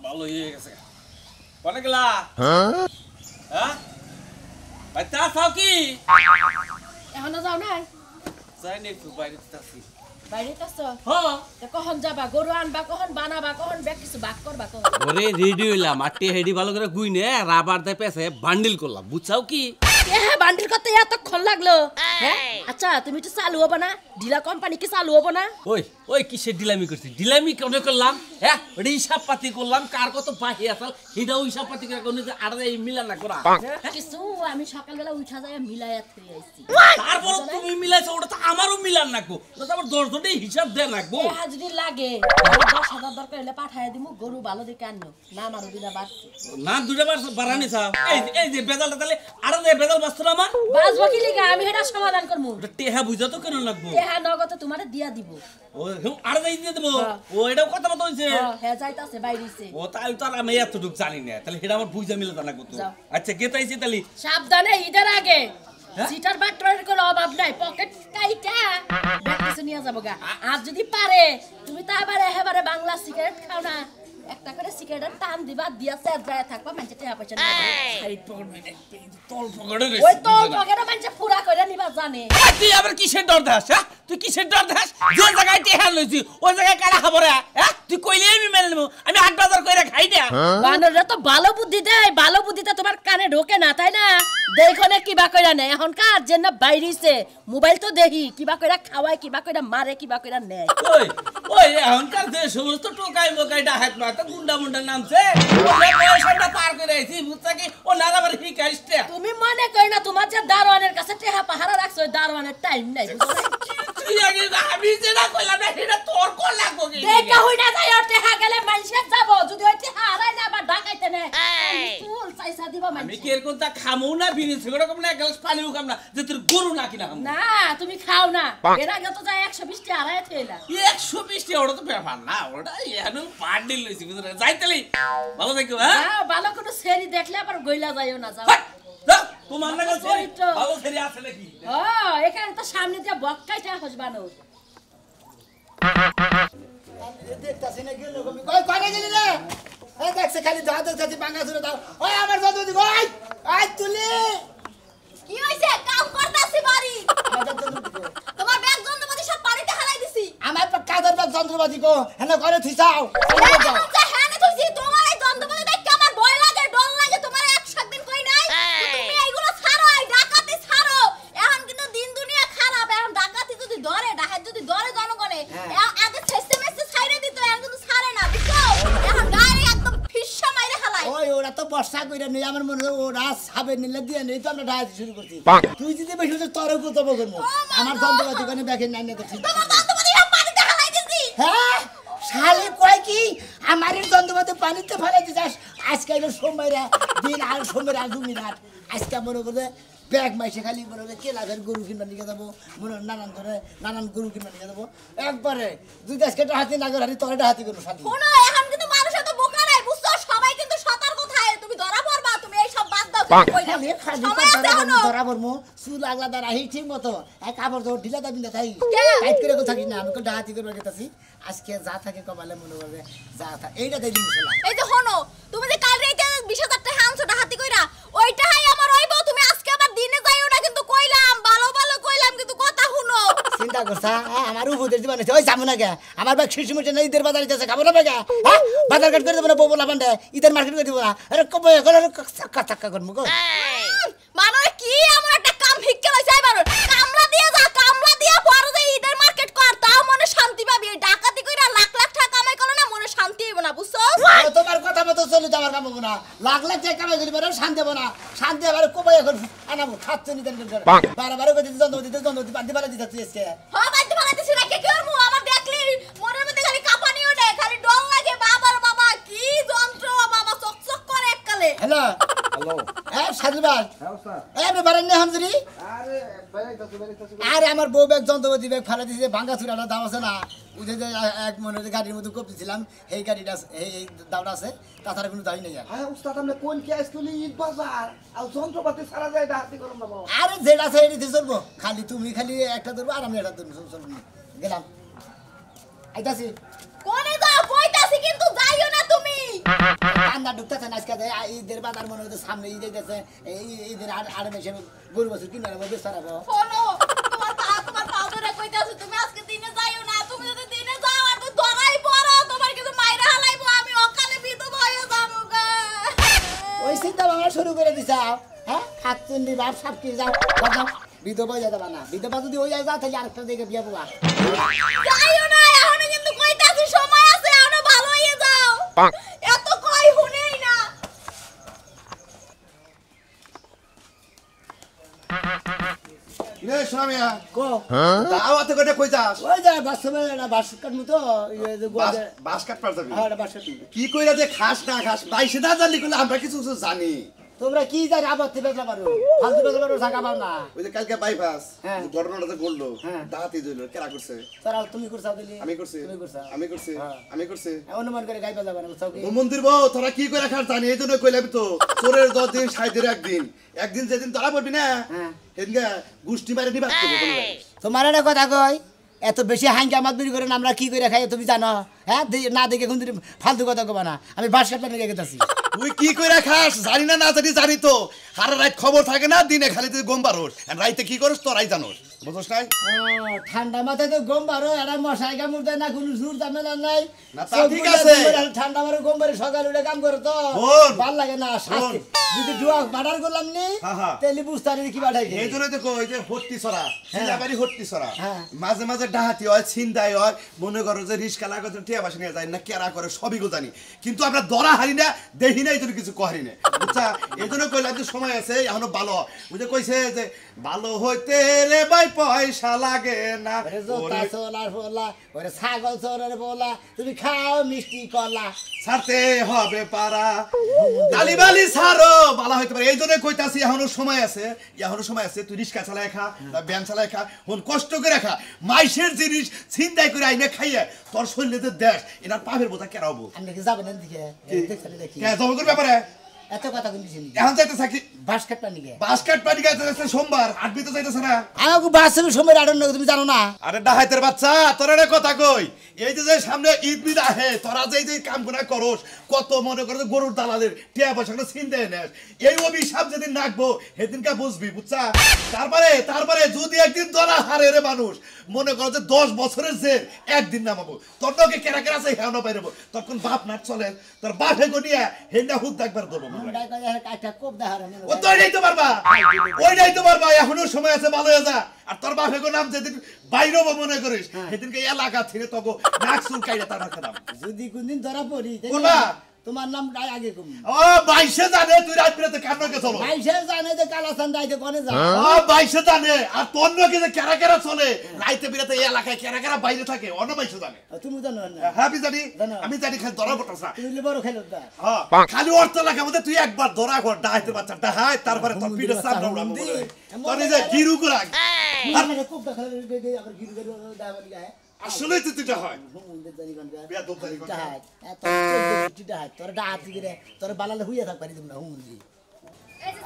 ভালো হয়ে গেছে কোনে গেলা হ্যাঁ ভাই তা খাও কি এখনো যাও নাই যাই নে একটু বাইরে তাছি বাইরে কাছো হ্যাঁ তো কখন যাবা গরু আনবা কখন বানাবা কখন ব্যাগ কিছু বাক করবা কখন ওরে রেডি হইলাম আটে হেডি ভালো করে গুইনে রাবার দে পেছে বান্ডিল করলাম বুঝছাও কি হ্যাঁ বান্ডিল করতে এতক্ষণ লাগলো হ্যাঁ আচ্ছা তুমি তো চালু হবো না ডিলা কোম্পানি কি চালু হবো না ওই ওই কিসের ডিলামি করছিস ডিলামি কেন করলাম হ্যাঁ ওটা হিসাব পাতি করলাম কার কত বাহি আসল সেটাও হিসাব পাতি করে কোনো আর এই মিলা না করা কিছু আমি সকালবেলা উঠা যায় মিলাইয়া থই আইছি তারপর তুমি মিলাইছো ওটা তো আমারও মিলান রাখবো ওটা তো আবার 10 জনেই হিসাব দেন রাখবো যদি লাগে 10,000 দরকার হলে পাঠায় দিমু গরু ভালো দেখে আননো না মারো দিনা বাড়ছে না দুটা বার বাড়ানি চাও এই যে বেজালটা তাহলে আর বেজাল বাস্তু না আমার বাজবো কি লিগা আমি এটা সমাধান করমু ওটা টেহা বুঝা তো কেন লাগবো টেহা নগদ তোমারে দিয়া দিব ও আর যাই দিয়ে দেবো ও এটাও কথা মতো হইছে হ্যাঁ যাইতাছে বাইরেছে ও তাই তো আর আমি এতটুকু জানি না তাহলে এটা আমার বুঝা মিলে জানা কত আচ্ছা গেতাইছি তাহলে সাবধানে ঈদের আগে সিটার বাটরের কোনো অভাব নাই পকেট কাইটা ব্যাগ কিছু নিয়ে যাবো গা আর যদি পারে তুমি তো আবার একেবারে বাংলা সিগারেট খাও না একটা করে সিগারেট টান দিবা দিয়া সেট যায় থাকবা মানুষে টাকা পয়সা নিয়ে সাইড পকেট মানে তল পকেটে রে ওই তল পকেটে মানুষে পুরা করে নিবা জানে তুই আবার কিসের ডর দেখাস হ্যাঁ তুই কিসের ডর দেখাস যে জায়গায় টেহা লইছি ওই জায়গায় কারা খাবো রে হ্যাঁ তুই কইলে আমি মেনে নেবো আমি 8 বাজার কইরা খাই না বানররা তো ভালো বুদ্ধি দেয় ভালো বুদ্ধিতে তোমার কানে ঢোকে না তাই না দেখনে কিবা কইরা নেয় এখন কার জন্য বাইরেছে মোবাইল তো দেখি কিবা কইরা খাওয়ায় কিবা কইরা মারে কিবা কইরা নেয় ওই ওই এখনকার যে সমস্ত টোকাই মোকাই ডাহাত না তো গুন্ডা মুন্ডা নামছে ওই পয়সাটা পার করে আইছি বুঝছা কি ও নালাবার হিকাইস্তে তুমি মনে কই না তোমার যে দারোয়ানের কাছে টেহা পাহারা রাখছো দারোয়ানের টাইম নাই তুই আগে আমি যেটা কইলাম না সেটা তোর কোন লাগবো কি দেখা হই না যাই ওর টেহা গেলে মানুষে যাব যদি ওই টেহা হারায় না বা ডাকাইতে নে ফুল পয়সা দিবা মানুষ আমি কি এর কোনটা খামু না বিনি সিগারেট কম না এক গ্লাস পানিও কম না যে তোর গরু না কিনা খামু না তুমি খাও না এর আগে তো যায় 120 টা হারায় থইলা 120 টা ওটা তো ব্যাপার না ওটা এখানে বান্ডিল লইছি বুঝছ যাইতেলি ভালো থাকো হ্যাঁ ভালো কোনো সেরি দেখলে আবার গইলা যাইও না যাও তোমার না কাছে ভালো সেরি আছে নাকি এখানে তো সামনে দিয়ে বক্কাইটা হসবানো দেখতাছি না গেল কই কই গেলি রে এই দেখছ খালি দাঁত দাঁত ভাঙা ধরে দাও ওই আমার জন্তুদি কই আই তুলি কি হইছে কাম করতাছি বাড়ি তোমার ব্যাগ যন্ত্রপাতি সব পানিতে হারাই দিছি আমার কাদের ব্যাগ যন্ত্রপাতি কো হেনা করে থিসাও হ্যাঁ তুই তোমার এই যন্ত্রপাতি দেখে আমার ভয় লাগে ডর লাগে তোমার এক সাত দিন কই নাই তুমি এইগুলো ছাড়ো এই ডাকাতি ছাড়ো এখন কিন্তু দিন দুনিয়া খারাপ এখন ডাকাতি যদি ধরে ডাকাত যদি ধরে জনগণে আগে সিস্টেমে ছাইরে দিত এখন কিন্তু ছাড়ে না বুঝছো এখন গাড়ি একদম ফিসা মাইরে হালাই ওই ওরা তো বর্ষা কইরা নেই আমার মনে হয় ওরা সাবে নিলে দিয়ে নেই তো আমরা ডাকাতি শুরু করছি তুই যদি বেশি তোরও কত বলবো আমার যন্ত্রপাতি কোনে ব্যাগে নাই না তো ঠিক তোমার যন্ত্রপাতি সব পানিতে হারাই দিছি হ্যাঁ শালি কয় কি আমার যন্ত্রপাতি পানিতে ফেলে দিছাস আজকে হলো সোমবারে দিন আর সোমবারে আর 2 মিনিট আজকে মনে করে ব্যাগ মাইসে খালি মনে করে কেলাঘর গরু কিনবার নিয়ে যাবো মনে নানান গরু কিনবার নিয়ে যাবো একবারে দুই আজকে হাতি না করে তোরটা হাতি করবো সাথে শোনো এখন কিন্তু মানুষ এত বোকা নাই বুঝছো সবাই কিন্তু সতর্ক থাকে তুমি ধরা পড়বা তুমি এই সব বাদ দাও ধরা পড়বো চুল আগলা দ্বারা ঠিক মতো এক কাপড় ধর ঢিলা দাবি না তাই টাইট করে থাকিস না আমি ডাহাতি করবার গেছি আজকে যা থাকে কপালে মনে করবে যা থাকে এইটা দেই দিন এই যে হনো তুমি যে কাল রাতে 20,000 টাকা আনছো হাতি কইরা ওইটাই আমার হইবো তুমি আজকে আবার দিনে যাইও না কিন্তু কইলাম ভালো ভালো কইলাম কিন্তু কথা শুনো চিন্তা করছা আমার উপদেশ দিবা না ওই যাবো না কে আমার ব্যাগ শিশু মুটে না ঈদের বাজারে যাচ্ছে খাবো না ব্যাগা হ্যাঁ বাজার ঘাট করে দেবো না বলা বান্ডে ঈদের মার্কেট করে দেবো না আরে কবে গেল চাক্কা চাক্কা করবো গো মানে কি আমার একটা কাম ভিক্ষা লইছে এবার কামলা দিয়া পরে যে ঈদের মার্কেট কর তাও মনে শান্তি পাবি ডাকাতি কইরা লাখ লাখ টাকা কামাই করো না মনে শান্তি হইব না বুঝছো তোমার কথা মতো চলে যাবার কাম হবো না লাখ লাখ টাকা কামাই করি পারে শান্তি হবো না শান্তি এবার কবে এখন আনাবো খাচ্ছে নিতেন বারে করে যন্ত্রপাতি বাদ দিবার দিতে তুই আজকে হ্যাঁ বাদ দিবার দিছি না কে করমু আমার দেখলি মনের মধ্যে খালি কাঁপানি ওঠে খালি ডর লাগে বাবার বাবা কি যন্ত্র বাবা চকচক করে এককালে হ্যালো হ্যালো সাদুল ভাই আপনি বারেন না হামজুরি আরে আমার বউ ব্যাগ যন্ত্রপাতি ব্যাগ ফেলে দিয়েছে ভাঙ্গা চুরাটা দাম আছে না উঠে যে এক মনে গাড়ির মধ্যে কপতেছিলাম এই গাড়িটা এই দামটা আছে তাছাড়া কোনো দাবি নেই হ্যাঁ উস্তাদ আমরা কোন কি আসলে ঈদ বাজার আর যন্ত্রপাতি ছাড়া যায় ডাহাতি করুন বাবা আরে যেটা আছে এটাতে চলবো খালি তুমি খালি একটা ধরবো আর আমি একটা ধরবো চলবো গেলাম আইতাছি কোনে যাও কইতাছি কিন্তু যাইও না তুমি কান্দা ঢুকতেছে না আজকে ঈদের বাজার মনে হচ্ছে সামনে ঈদ গেছে ঈদের আর মেশে গরু বছর কিনে নেবো বেচারাবো শোনো তোমার পা ধরে কইতাছি তুমি আজকে দিনে যাইও না তুমি যদি দিনে যাও আর তো ধরাই পড়ো তোমার কিছু মাইরা হালাইবো আমি অকালে বিধবা হয়ে যাবো গা ওই চিন্তা ভাবনা শুরু করে দিছাও হ্যাঁ খাচ্চুন্ডি বাপ সাপ কি যাও যাও বিধবা হয়ে যাবা না বিধবা যদি হয়ে যায় তাহলে আরেকটা দিকে বিয়ে বুয়া যাইও না এখনো কিন্তু কইতাছি সময় আছে এখনো ভালো হয়ে যাও এত কই শুনেই না রে সোনামিয়া কো দাওয়াতে কইটা কই যাস ওই যে বাসবে না বাস কাটমু তো বাস কাট পার যাবি হ্যাঁ বাস কাটমু কি কইরা যে খাস না খাস 22 না জানলি কইলে আমরা কিছু কিছু জানি তোমরা কি জানি আবার বেচলা পারো ফালতু বেচলা পারো জায়গা পাও না ওই যে কালকে বাইপাস হ্যাঁ। ঘটনাটা যে ঘটলো হ্যাঁ। ডাকাতি হইলো কেরা করছে তারা তুমি করছাও দিলি আমি করছি তুমি করছাও আমি করছি হ্যাঁ। আমি করছি অনুমান করে গাইবা যাবে না বুঝছাও কি ও মন্দির বউ তোরা কি করে খাস জানি এই জন্য কইলাম তো চোরের 10 দিন 60 দিন একদিন যেদিন ধরা পড়বি না হ্যাঁ। সেদিনকে গুষ্টি মারে নিবাস করবো কোনো জায়গায়। তোমার একটা কথা কই এত বেশি হাঙ্গা মাতবিরি করে আমরা কি করে খাই তুমি জানো হ্যাঁ না দেখে কোন ফালতু কথা কবা না আমি বাস কাটলে নিয়ে গেছি তুই কি করে খাস জানি না জানি জানি তো সারা রাত খবর থাকে না দিনে খালি তুই গম পারোস আর রাইতে কি করিস তোরাই জানোস বুঝছ নাই ঠান্ডা মাথায় তো গম বারো এটা মশাই কামড় দেয় না কোনো সুর ঝামেলা নাই না, তা ঠিক আছে। ঠান্ডা মারে গম বারে সকাল উঠে কাম করে তো শোন। ভাল লাগে না শাস্তি যদি ডুয়া বাড়ার করলাম নি হ্যাঁ, হ্যাঁ। তাহলে বুঝতে পারি কি বাড়াই এই জন্য দেখো এই যে হট্টি ছড়া সিলাবাড়ি হট্টি ছড়া হ্যাঁ। মাঝে মাঝে ডাহাতি হয় ছিনতাই হয় মনে করো যে রিস্কা লাগাতে টিয়া বাসা নিয়ে যায় না কেরা করে সবই গো জানি কিন্তু আমরা ধরা হারি না দেখি না এই জন্য কিছু করি না বুঝছা এই জন্য কইলাম যে সময় আছে এখনো ভালো বুঝে কইছে যে ভালো হইতে রে ভাই পয়সা লাগে না ওরে জোতা সোলার বলা ওরে ছাগল চোরের বলা তুমি খাও মিষ্টি কলা ছাড়তে হবে পারা তালিবালি ছাড়ো ভালো হইতে পারে এই জন্য কইতাছি এখনো সময় আছে তুই রিস্কা চালায় খা ব্যান চালায় খা হন কষ্ট করে খা মাইসের জিনিস ছিনতাই করে আইনে খাইয়ে তোর শরীরে যে দেশ এনার পাপের বোঝা কেরাবো আপনি কি যাবেন দিকে দেখি কে জমকের ব্যাপারে এত কথা শুনছি এখন যাইতে থাকি বাস কাটবা নিকে বাসকাট পানি গাইতে সোমবার আটবি তো যাইতেছে না আমাকে বাস সময় আড়ন তুমি জানো না আরে ডাহাইতের বাচ্চা তোরা রে কথা কই এই যে সামনে ঈদ বিদ আহে তোরা যে কাম গুনা করস কত মনে করে গরুর দালালের টিয়া পয়সা চিনতে নেস এই অভিশাপ যেদিন নাকবো সেদিনকে বুঝবি বুঝছা তারপরে যদি একদিন ধরা হারে রে মানুষ মনে করো যে 10 বছরের যে একদিন নামাবো তোর তোকে কেরা কেরা আছে হেন পাইরবো তখন বাপ নাট চলে তোর বাপে গনিয়া হেন্ডা হুদ দেখবার দেবো ওইটাই তো পারবা এখনো সময় আছে ভালো হয়ে যা আর তোর বাপে গো নাম যেদিন বাইরে মনে করিস সেদিনকে এলাকা থেকে তোকে নাক চুল কাইলে তার নাম যদি কোনদিন ধরা পড়ি কোনবা তোমার নাম আগে কম ও 22 জানে তুই রাত বিরাতে কামনাকে চলো 22 জানে যে কালাসান দাইতে কোনে যা ও 22 জানে আর তোর নকে যে কেরা কেরা চলে রাইতে বিরাতে এই এলাকায় কেরা কেরা বাইরে থাকে অন্য 22 জানে তুমি জানো না হ্যাঁ আমি জানি খালি ধরা পড়তাছ না তুমি বড় খেলো দা হ্যাঁ খালি অর্থ লাগা মধ্যে তুই একবার ধরা কর ডাহাইতে বাচ্চা ডাহাই তারপরে তোর পিঠে সামনে উড়াবো তোর এই যে গিরু গুলা মানে খুব দেখা আবার গিরু গিরু দাবালি গায় আসলে তো তুইটা হয় হুমুন্দের জানি কোন বিয়া দোপ জানি কোন ডাহাত এত ডাহাত তোর ডাহাত গিরে তোর বালালে হইয়া থাক পারি তোমরা হুমুন্দি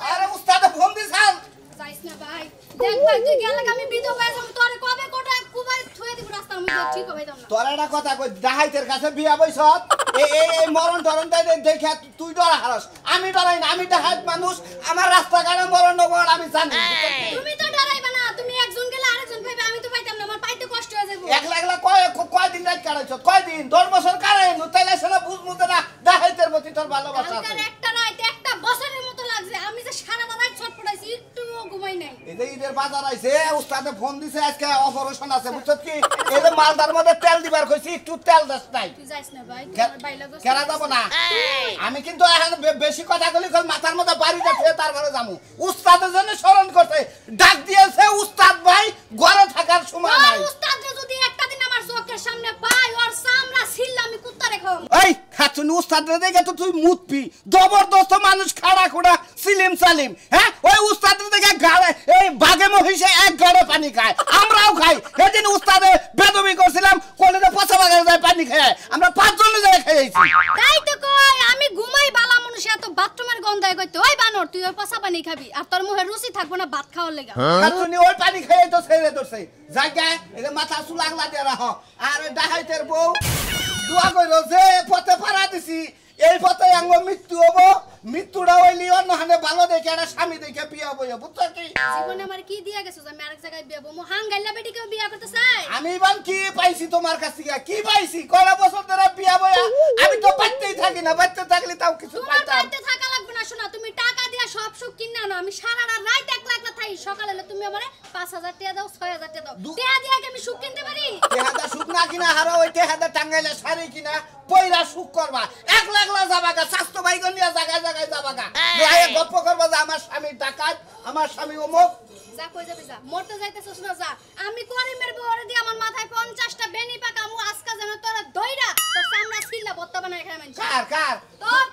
আরে উস্তাদ ফোন দিছাল যাইস না ভাই দেখ ভাই তুই গেলে আমি বিধবা হয়ে যাবো তোরে কবে কোটা কুবাই থুয়ে দিব রাস্তার মধ্যে ঠিক হবে দাও না তোর একটা কথা কই ডাহাইতের কাছে বিয়া বইছত এই মরণ টরণ দেখে তুই ডরা হারস আমি ডরাই না আমি ডাহাইত মানুষ আমার রাস্তাঘাটে মরণ নবর আমি জানি তুমি তো ডরাইবা না তুমি একজন গেলে আরেকজন পাইবে আমি তো পাইতাম না আমার পাইতে কষ্ট হয়ে যাবে একলা একলা কয়দিন রাত কাটাইছ কয়দিন 10 বছর কাটাই তাইলে সেটা বুঝমুতে না ডাহাইতের প্রতি তোর ভালোবাসা আছে কালকে একটা রাত একটা বছরের মতো লাগছে আমি যে সারা রাত ছটফটাইছি একটু ঘুমাই নাই এই যে ঈদের বাজার আইছে উস্তাদে ফোন দিছে আজকে অপারেশন আছে বুঝছত কি এই যে মালদার মধ্যে তেল দিবার কইছি একটু তেল দাস নাই তুই যাইস না ভাই কে- তোমার বাইলা গোছ কেরা যাব না আমি কিন্তু এখন বেশি কথা কইলি মাথার মধ্যে বাড়ি যাচ্ছে তারপরে যামু উস্তাদের জন্য স্মরণ করতে ডাক দিয়েছে উস্তাদ ভাই ঘরে থাকার সময় আর নাই উস্তাদ যদি একটা দিন আমার চোখের সামনে পাই ওর সামরা ছিল্লা আমি কুত্তা রেখো এই খাতুন উস্তাদের দেখে তো তুই মুতপি জবরদস্ত মানুষ খাড়া খুড়া সিলিম সালিম হ্যাঁ ওই উস্তাদের দেখে গাড়ে এই বাগে মহিষে এক গাড়ে পানি খায় আমরাও খাই সেদিন উস্তাদে বেদবি করছিলাম কলেজে পচা বাগানে যায় পানি খায় আমরা 5 জনে যায় খাইছি তাই তো কই আমি ঘুমাই বালা মানুষ এত বাথরুমের গন্ধায় কইতে ওই বানর তুই ওই পচা পানি খাবি আর তোর মুখে রুচি থাকবো না ভাত খাওয়ার লাগা খাতুন ওই পানি খাই তো ছেড়ে দছে জায়গা এই মাথা চুল আগলা দিয়ে রাখ আর ডাহাইতের বউ দোয়া কইরো যে পথে পাড়া দিছি এই পথে আঙ্গ মৃত্যু হবো মৃত্যুটা হইলি অন্যখানে ভালো দেখে একটা স্বামী দেখে বিয়া বইয়া বুঝছো কি জীবনে আমার কি দিয়া গেছো যে আমি আরেক জায়গায় বিয়া বমু হাঙ্গাইলা বেটিকে বিয়া করতে চাই আমি বান কি পাইছি তোমার কাছ থেকে কি পাইছি কয়টা বছর ধরে বিয়া বইয়া আমি তো বাচ্চাই থাকি না বাচ্চা থাকলে তাও কিছু তোমার পাইতাম বাড়িতে থাকা লাগবে না শোনা তুমি টাকা দিয়া সব সুখ কিনা নাও আমি সারা রাত একলা একলা থাই সকালে হলে তুমি আমারে 5000 টাকা দাও 6000 টাকা দাও টাকা দিয়া কি আমি সুখ কিনতে পারি তেহাদা সুখ না কিনা হারা ওই তেহাদা টাঙ্গাইলে শাড়ি কিনা পয়লা সুখ করবা একলা একলা যাবাগা স্বাস্থ্য ভাই গনিয়া জায়গায় জায়গায় যাবাগা আয় গপ্প করবা যে আমার স্বামী ডাকাত আমার স্বামী অমুক যা কই যাবি যা মরতে যাইতেছস না যা আমি করিমের বউরে দি আমার মাথায় 50টা বেনি পাকা মু আজকা যেন তোরা দইরা তোর সামনে ছিলা বত্তা বানায় খাই মানছি কার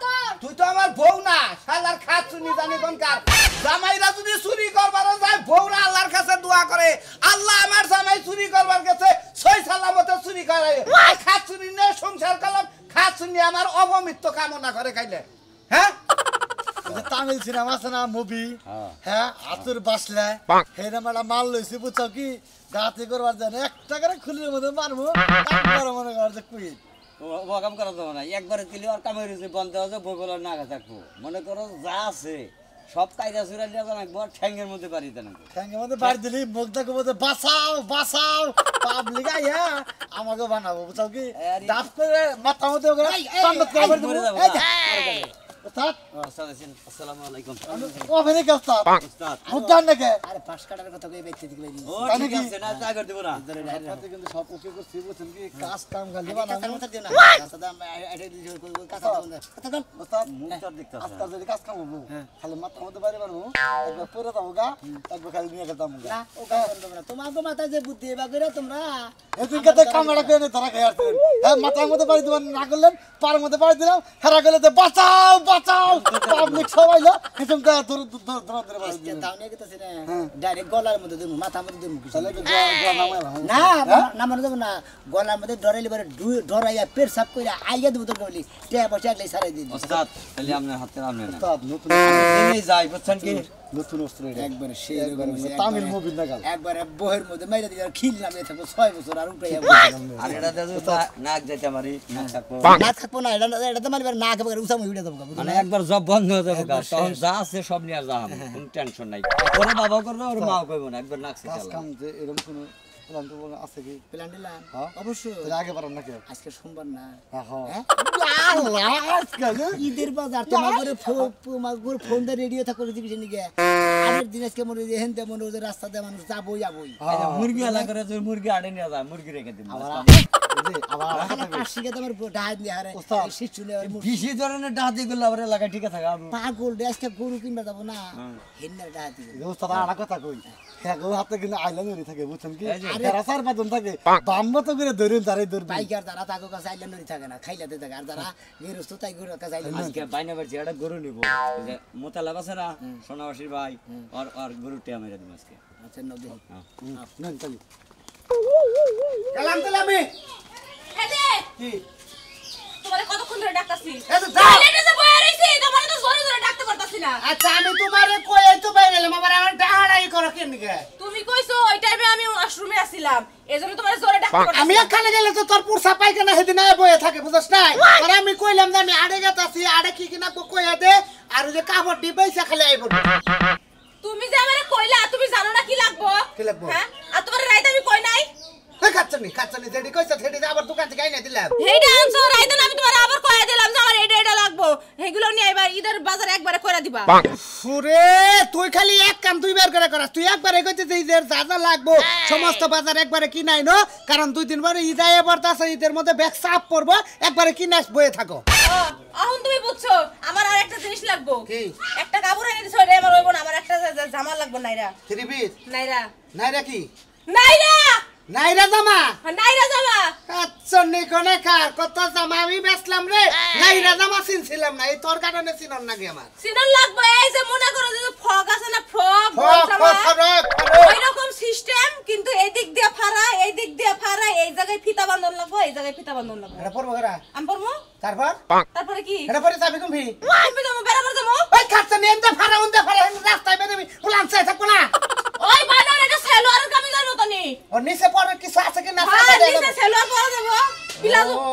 তোর তুই তো আমার বউ না শালার খাত শুনি জানি কোন কার জামাইরা যদি চুরি করবার যায় বউরা আল্লাহর কাছে দোয়া করে আল্লাহ আমার জামাই চুরি করবার কাছে সই সালামতে চুরি করে আর খাত শুনি না সংসার করলাম খাত শুনি আমার অবমৃত্যু কামনা করে খাইলে হ্যাঁ তামিল সিনেমা আছে না মুভি হ্যাঁ আতুর বাসলে হেরাম একটা মাল লইছি বুঝছো কি গাতে করবার জানে একটা করে খুলির মধ্যে মারবো একবার মনে কর যে কুই ও কাম করা যাবে না একবারে দিলে আর কামের বন্ধ হয়ে বইগুলো নাগা থাকবো মনে করো যা আছে সব কায়দা চুরা দিয়ে যান একবার ঠ্যাঙ্গের মধ্যে বাড়ি দেন ঠ্যাঙ্গের মধ্যে বাড়ি দিলি মুখটাকে মধ্যে বাঁচাও বাঁচাও পাবলিক আইয়া আমাকে বানাবো বুঝছো কি ডাব করে মাথা মধ্যে করে পান্ডত করে বাড়ি দেবো ওস্তাদ আসসালামু আলাইকুম ওখানে কে ওস্তাদ উস্তাদ বুঝছেন নাকি আরে পাঁচ কাটার কথা কই ব্যক্তি দিকে বাইরে ও ঠিক আছে না চা করে দেব না আপনাদের কিন্তু সব ওকে করছি বুঝছেন কি কাজ কাম খালি বানাবো কথা দিও না কথা আমি এটা দিও কথা দাও কথা দাও ওস্তাদ মুখটা দেখতে আছে আজকাল যদি কাজ কাম হবো খালি মাথা মধ্যে বাড়ি বাড়বো একবার পরে যাবো গা একবার খালি নিয়ে গেতাম না ও কাজ করবে না তোমাকে মাথায় যে বুদ্ধি এবা করে তোমরা এদিকে তো কামড়া করে ধরা খেয়ে আসছেন হ্যাঁ মাথার মধ্যে বাড়ি দেবেন না করলেন পার মধ্যে বাড়ি দিলাম হেরা গেলে তো বাঁচাও বাঁচাও পাবলিক সবাই লো এরকম ধরে বাড়ি আজকে দাও নিয়ে গেতেছি না ডাইরেক্ট গলার মধ্যে দেবো মাথার মধ্যে দেবো তাহলে কি নামাইলাম না নামানো দেবো না গলার মধ্যে ডরাইলে পরে ডরাইয়া পেট সাফ করে আইয়া দেবো তোর বলি টিয়া পয়সা একলাই সারাই দিন ওস্তাদ তাহলে আপনার হাতে আপনি না ওস্তাদ নতুন এই যাই বুঝছেন কি নতুন অস্ত্র এটা একবারে সেই তামিল মুভি নাগাল একবারে বহের মধ্যে মাইরা দিয়ে খিল নামিয়ে থাকবো 6 বছর আর উঠে যাবো আর এটা দেবো নাক যাইতে পারি নাক থাকবো না থাকবো না এটা তো মারবার না খাবে উসামু উড়ে দেবো মানে একবার জব বন্ধ হয়ে যাবে তখন যা আছে সব নিয়ে যাম কোনো টেনশন নাই ওর বাবা করবে ওর মাও করবে না একবার নাক কাজ শিখালাম কাম যে এরকম কোনো প্ল্যান তো আছে কি প্ল্যান দিলাম হ্যাঁ? অবশ্যই তাহলে আগে পারেন নাকি আজকে সোমবার না হ্যাঁ হ্যাঁ? আল্লাহ আজকাল ঈদের বাজার তোমার ফোন দিয়ে রেডিও থাকো জিজ্ঞেস নিকে আগের দিন আজকে মনে হয় হেনতে মনে হয় রাস্তা দিয়ে মানুষ যাবোই মুরগি আলা করে যদি মুরগি আড়ে নিয়ে যায় মুরগি রেখে দিন আবার কাশিকে তোমার ডাহাত দিয়ে হারে ওস্তাদ। শিশু বেশি ধরনের ডাহাতি গুলো আবার এলাকায় ঠিক আছে পাগল রে আজকে গরু কিনবা যাবো না হেন্নার ডাহাতি দোস্ত আর কথা কই হ্যাঁ গো হাতে কিন্তু আইল্যান্ডে থাকে বুঝছেন কি এই যে। আরে চার পাঁচজন থাকে বাম্মা তো করে ধরুন তারাই ধরবে বাইকার যারা তাকে কাছে আইল্যান্ডই থাকে না খাইলাতে থাকে আর যারা গেরস্ত তাই গরুর কাছে আইল্যান্ড আজকে বাইনা বাড়ছি একটা গরু নিবো মোতালাব আছে না সোনাবাসীর ভাই আর গরু টিয়া মেরে দিব আজকে আচ্ছা নদী নেন তাই গেলাম তাহলে আমি হেদে তোমারে কতক্ষণ ধরে ডাকতাছি এই তো যাও। টয়লেটে যে বইয়া রইছি তোমারে তো জোরে জোরে ডাকতে পারতাছি না আচ্ছা আমি তোমারে কই তো বাইরে গেলাম আবার আমার ডাহাড়াই করো কেন নিকে তুমি কইছো ওই টাইমে আমি ওয়াশরুমে আছিলাম এজন্য তোমারে জোরে ডাকতে পারতাছি আমি এখানে গেলে তো তোর পুরসা পাইখানা সেদিন বয়ে থাকে বুঝছ নাই আর আমি কইলাম যে আমি আড়ে গেতাছি আড়ে কি কিনা কইয়া দে আর ওই যে কাপড় ডিবাইছে খালি আইব তুমি যে আমারে কইলা তুমি জানো না কি লাগবো কি লাগবো? হ্যাঁ আর তোমার রাইতে আমি কই নাই খাচ্ছনি সেটি কইছে সেটি আবার দোকান থেকে আইনা দিলাম হেইডা আনছো রাইতে আমি তোমারে আবার কইয়া দিলাম যে আমার এটা লাগবো হেগুলো নিয়ে এবার ঈদের বাজার একবারে কইরা দিবা সুরে তুই খালি এক কাম তুই বের করে করাস তুই একবারে কইতে যে ঈদের যা যা লাগবো সমস্ত বাজার একবারে কিনাই নো কারণ 2-3 বার ঈদ আইয়া পড়তাছে ঈদের মধ্যে ব্যাগ চাপ পড়বো একবারে কিনাস বয়ে থাকো এখন তুমি বুঝছো আমার আর একটা জিনিস লাগবো কি? একটা কাপড় এনে দিছো রে আমার হইব না আমার একটা জামা লাগবো নাইরা 3 পিস নাইরা নাইরা কি নাইরা নাইরা জামা নাইরা জামা আচ্ছনি কোনে কার কত জামা আমি বেচলাম রে নাইরা জামা চিনছিলাম না এই তোর কারণে চিনন নাকি আমার সিনন লাগবো এই যে মনে করো যে ফ্রক আছে না ফ্রক ওই রকম সিস্টেম কিন্তু এই দিক দিয়ে ফাড়া এই দিক দিয়ে ফাড়া এই জায়গায় ফিতা বাঁধন লাগবো এই জায়গায় ফিতা বাঁধন লাগবো এটা পড়বো করা আমি পরমু তারপর কি এটা পরে যাবি তুমি আমি যাবো বেরাবার যাবো ওই খাচ্ছনি এমতে ফাড়া উনতে ফাড়া রাস্তায় বেরবি উলান চাই থাকবো না ওই বানার এটা সেলোয়ার কামিজের মতনি ওর নিচে পরে কিছু আছে কি না হ্যাঁ নিচে সেলোয়ার পরা যাবো প্লাজো ও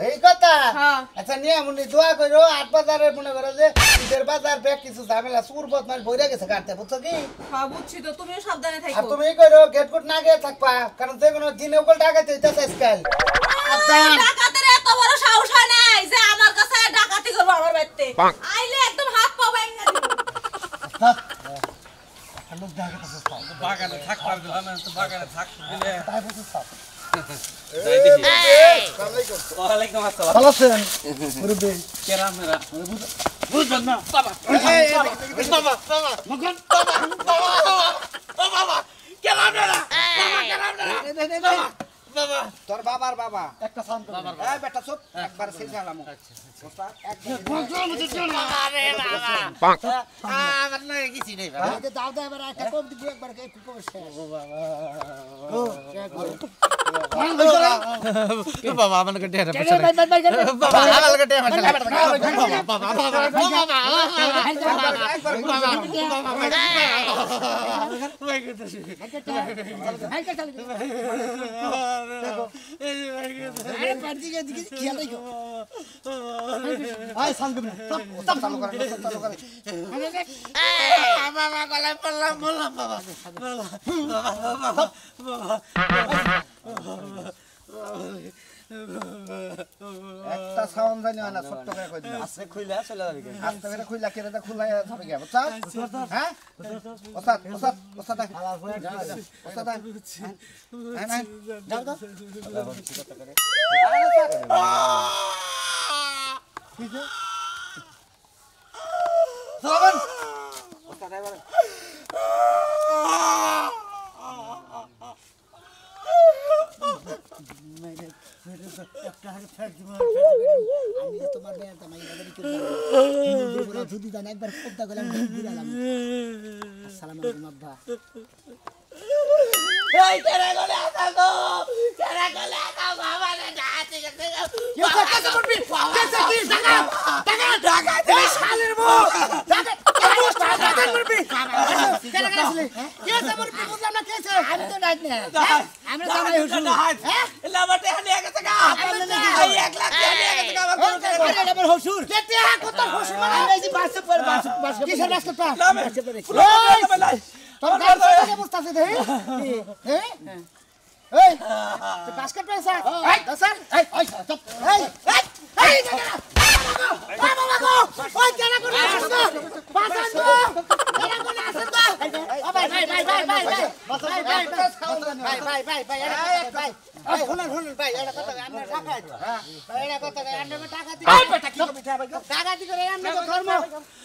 এই কথা হ্যাঁ। আচ্ছা নিয়ে মনে দোয়া করো ৮ বাজারে মনে করো যে ঈদের বাজার ব্যাগ কিছু ঝামেলা সুর বদমাশ বইরা গেছে কাটতে বুঝছো কি হ্যাঁ বুঝছি তো তুমিও সাবধানে আর থাকো তুমি করো গেট গুট না গিয়ে থাকবা কারণ যে কোনো দিনে ওগুলো ডাকাতে হইতেছে আজকাল ডাকাতের এত বড় সাহস হয় নাই যে আমার কাছে ডাকাতি করবো আমার বাড়িতে আইলে একদম হাত পা ভাঙা দিব বাগানে থাক পারবে না তো বাগানে থাক দিলে ওয়ালাইকুম আসসালাম ভালো আছেন মুরব্বি কেরাম মেরা বুঝবেন না বাবা বাবা বাবা মগন বাবা ও বাবা কেরাম মেরা বাবা কেরাম মেরা বাবা তোর বাবার বাবা একটা সাউন্ড এই বেটা চুপ একবার সেই চালাম ওস্তাদ আমার না কিছু নেই বাবা এই যে দাও দাও এবার একটা কম দিবি একবার একটু কম শেষ বাবা আমাকে টেরা কেন ভাই ভাই ভাই বাবা আমাকে টেরা বাবা আরে পার্টি কে দিকে খেয়াল রাখো আয় সাউন্ড দিবি সব চালু করে চালু করে বাবা গলায় পড়লাম বললাম বাবা একটা সাউন্ড জানি না ছোট্ট করে কই দিলাম আছে খুইলা চলে যাবে কেন? আস্তে করে খুইলা কেটে দা খুলাই ধরে গেল বুঝছ হ্যাঁ ওস্তাদ ওস্তাদ ওস্তাদ ওস্তাদ হ্যাঁ যাও দাও সালাম ওস্তাদ এবার আমি যে তোমার বেয়াটা মাই বাড়ি করে দেবো যদি জানা একবার কোপটা গেলাম দিলাম আসসালামু আলাইকুম আব্বা এই তেরা গলে আসাও তেরা গলে আসাও বাবা না যাতে গেছে কেসে করবি কেসে কি টাকা এই শালের মুখ টাকা করবি কেন গেছলি কেসে করবি বুঝলাম না কেসে আমি তো নাই না আমরা জামাই হুসুর হ্যাঁ লামাতে হানিয়া গেছে গা এই 1 লাখ হানিয়া গেছে গা আরে আমার হুসুর কেতে হা কত হুসুর মানে এই যে বাসে পর বাসে কিসের বাসে পর বাসে পর তোর গাল থেকে বুঝতাছে দে হ্যাঁ এই তুই বাস্কেট পয়সা এই স্যার এই ওই চুপ এই এই বাবা বাবা ওই কেন করে আসছ বাসান তো কেন করে আসছ তো ভাই ভাই ভাই ভাই ভাই ভাই ভাই ভাই ভাই এই শুনুন ভাই এটা কথা আমরা টাকা হ্যাঁ ভাই এটা কথা আমরা টাকা দিই এই বেটা কি করবি টাকা দি করে আমরা তো ধর্ম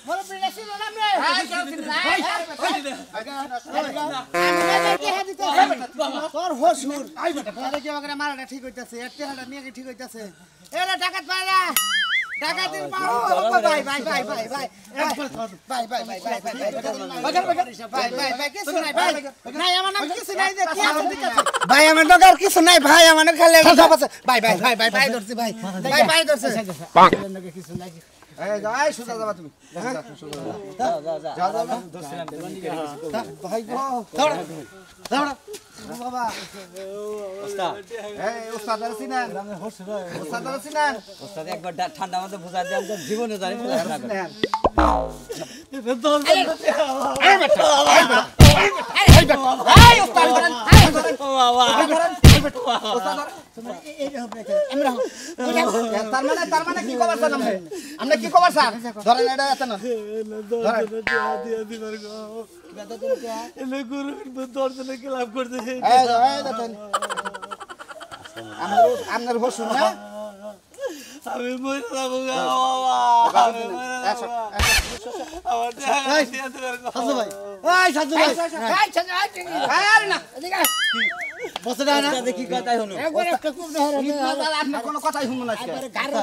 বড় বিলে ছিল না আমরা হ্যাঁ কি হে দিতে তোর হসুর আই বেটা আরে কি ওগরে মারাটা ঠিক হইতাছে একটা হাড়া নিয়ে ঠিক হইতাছে এরা টাকাত পাইরা টাকা দিন পাও ভাই ভাই ভাই ভাই ভাই ভাই ভাই ভাই ভাই ভাই কিছু নাই ভাই নাই আমার নাম কিছু নাই যে কি আছে ঠিক আছে ভাই আমার দরকার কিছু নাই ভাই আমার খালি সব আছে ভাই ভাই ভাই ভাই ভাই ধরছি ভাই ভাই ভাই ধরছে কিছু নাই এই যাই সুজা যাবা তুমি যাও যাও যাও যাও যাও দোসরাম ভাই গো দাঁড়া দাঁড়া বাবা ওস্তাদ এই ওস্তাদ আছিলেন ওস্তাদ আছিলেন ওস্তাদ একবার ঠান্ডা মধ্যে বুঝা দেন যে জীবনে জানি না আছিলেন এই ওস্তাদ তার মানে কি খবর স্যার আমরা কি খবর স্যার ধরেন এটা এত না আপনার হসুন না আমি মরে যাবো গা বাবা আমি মরে যাবো আমার সাজু ভাই এই সাজু ভাই এই সাজু আরে না এদিকে বসে না ওস্তাদ কি কথাই হলো একবার একটা খুব ধরে আপনার কোনো কথাই শুনুন না একবারে কারণ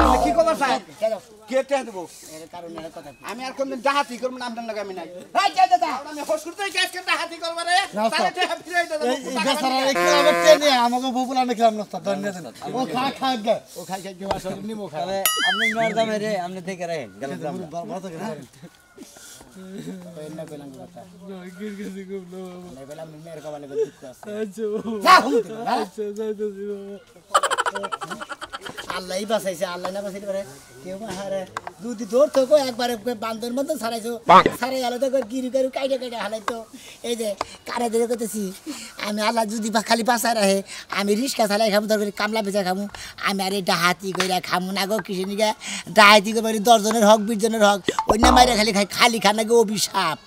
আপনি কি খবর স্যার কেন কেটে দেবো এর কারণে কথা আমি আর কোনদিন ডাহাতি করব না আপনার লাগে আমি নাই এই যা দাদা আমি হসুর তো গ্যাস কে ডাহাতি করব রে তাহলে তে ফিরে দেব বেচারা খেলাবে টেনে আমাকে বুবুলা নিলাম না তো ধন্যবাদ ও খা গে ও খাই খাই আসলে নিমো খা তবে আপনি মার দামে রে আপনি দেখে রাখেন গেলাম দাম না পেলাম কথা না পেলাম মেয়ের কবালে দুঃখ আছে যা হুম আল্লাহই বাঁচাইছে আল্লাহ না বাঁচাইতে পারে কেউ হারে যদি দৌড় থাকো একবারে বান্দর মতো ছাড়াইছো ছাড়াই আলো তো গিরি গরু কাইটে কাইটে হালাইতো এই যে কারে ধরে করতেছি আমি আল্লাহ যদি খালি বাঁচায় রাখে আমি রিক্সা চালাই খামু দরকার কামলা বেচা খামু আমি আর এই ডাহাতি কইরা খামু না গো কিসের নিগা ডাহাতি করে 10 জনের হক 20 জনের হক অন্য মাইরা খালি খালি খানা গো অভিশাপ